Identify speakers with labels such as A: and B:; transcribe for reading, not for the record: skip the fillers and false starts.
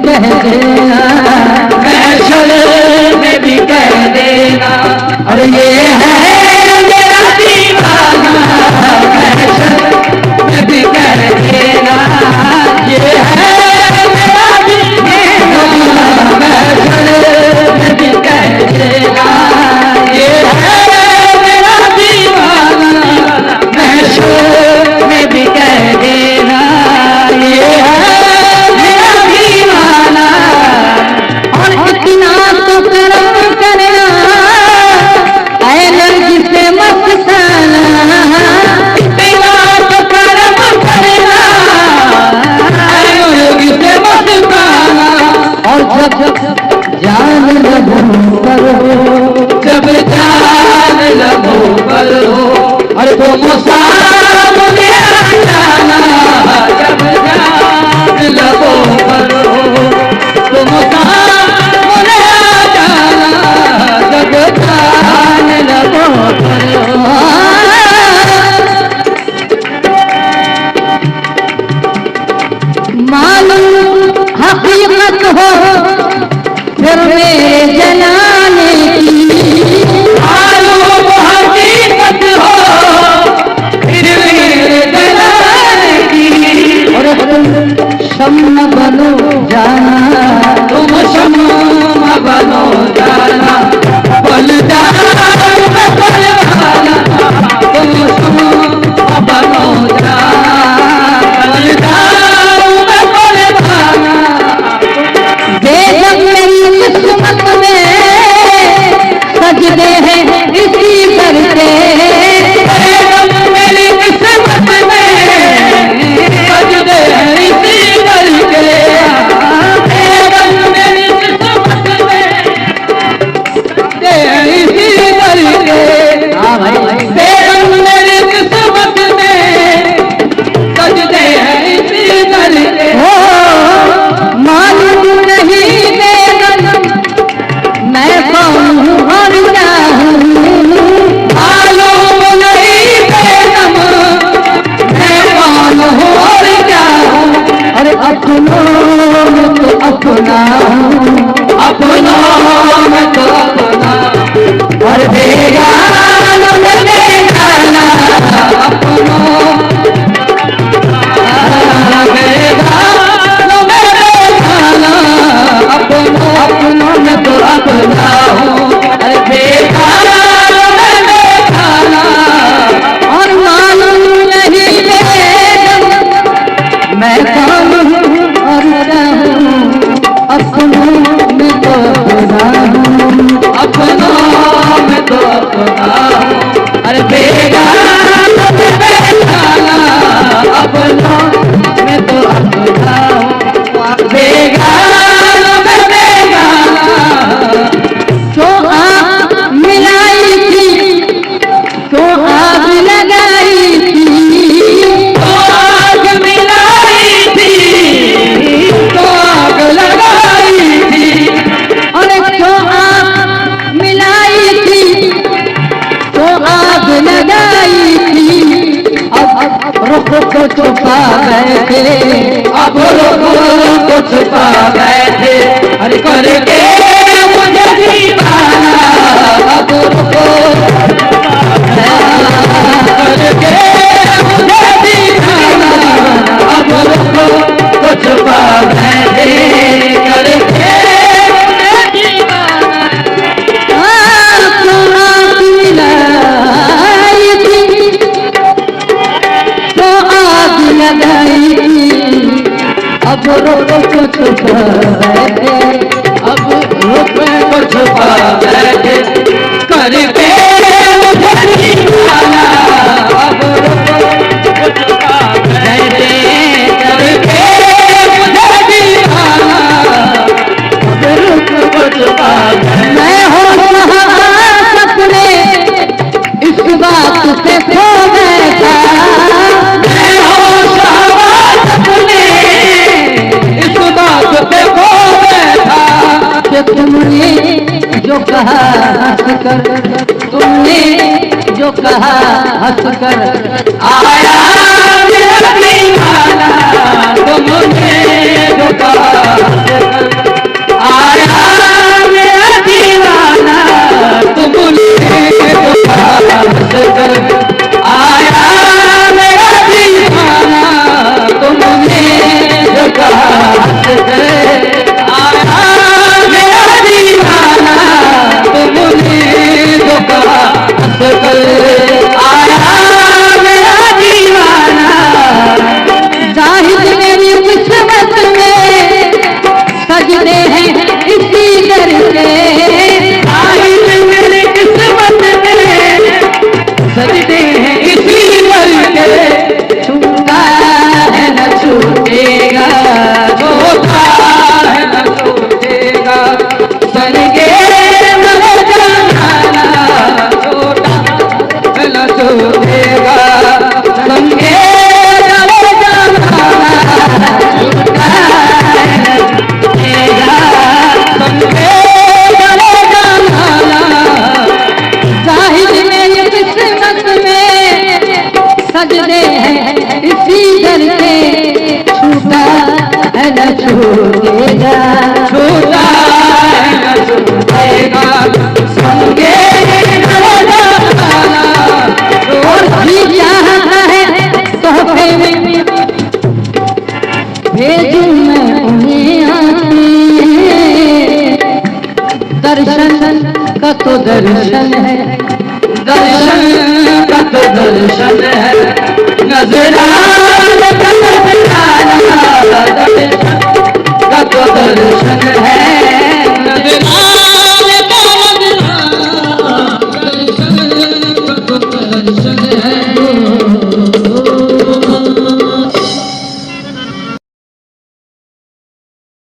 A: कह देना,
B: महशर में भी कह देना,
A: अरे ये है
B: मेरा दीवाना, महशर में भी कह देना, ये है मेरा दीवाना, महशर में भी कह देना, ये है मेरा दीवाना, महशर में भी कह देना, ये है मेरा दीवाना।
A: और इतना तो करम करना ऐ नरगिस मस्ताना,
B: इतना तो करम करना ऐ नरगिस मस्ताना,
A: और जब जान लगो करो,
B: जब जान लगो पर हो, अरे तो मुसामने आ जाना, जब जान लगो पर हो, तो मुसामने आ जाना, जब जान लगो पर हो।
A: मालूम हकीकत हो फिर मेरे जलाने की,
B: मालूम हकीकत हो फिर मेरे जलाने की,
A: और तुम शम्म बनो जाना,
B: तुम शम्म बनो जाना, बलिदान में बलवाना, तुम शम्म बनो जाना, बलिदान में बलवाना।
A: बेगम मेरी किस्मत में सजदे हैं इसी दर के,
B: बेगम मेरी किस्मत में सजदे हैं इसी दर के, बेगम मेरी किस्मत में सजदे हैं इसी दर के,
A: हाँ भाई
B: बेगम मेरी किस्मत में सजदे हैं इसी दर के।
A: हो मालूम नहीं बेगम मैं कौन हूँ और क्या हूँ,
B: मालूम नहीं बेगम मैं कौन हूँ और क्या हूँ,
A: अरे अपनों में तो अपना हूँ,
B: अपनों में तो अपना,
A: और
B: बेगानों में बेगाना, अपनों बेगानों में बेगाना, अपनों में तो अपना हूँ, अरे बेगानों में बेगाना।
A: और मालूम नहीं बेगम मैं कौन हूँ और क्या हूँ, अपनों में तो अपना हूँ,
B: अपनों में तो अपना हूँ, अरे बेगानों में बेगाना, अपनों में तो अपना हूँ, बेगानों में बेगाना।
A: तो आग मिलाई थी तो आग लगाई थी,
B: तो आग मिलाई थी, तो आग लगाई थी,
A: और तो आग मिलाई थी तो आग लगाई थी, अब रुख को छुपा गए थे,
B: अब रुख को छुपा गए थे, अरे करके मुझे दीवाना, अब रुख को करके मुझे दीवाना, अब रुख को छुपा गए थे, करके मुझे दीवाना।
A: तो आग मिलाई थी तो आग लगाई थी, अब रुख को छुपा गए थे,
B: अब रुख को छुपा बैठे, करके मुझे दीवाना, अब रुख को छुपा बैठे, करके मुझे दीवाना, अब रुख को छुपा बैठे।
A: मैं हो रहा सपने इस बात से खो बैठा,
B: मैं होश हवास अपने इस बात पे खो बैठा,
A: कि तुमने जो कहा हंस कर, तुमने जो कहा हंस कर,
B: आया मेरा दीवाना, तुमने जो कहा
A: सजदे हैं इसी दर के, छूटा है न छूटेगा,
B: छूटा है न छूटेगा, संगे
A: और जी चाहता है तोहफे में भेजूं मैं उन्हें आके, दर्शन का तो दर्शन है,
B: दर्शन का तो दर्शन है, नजराना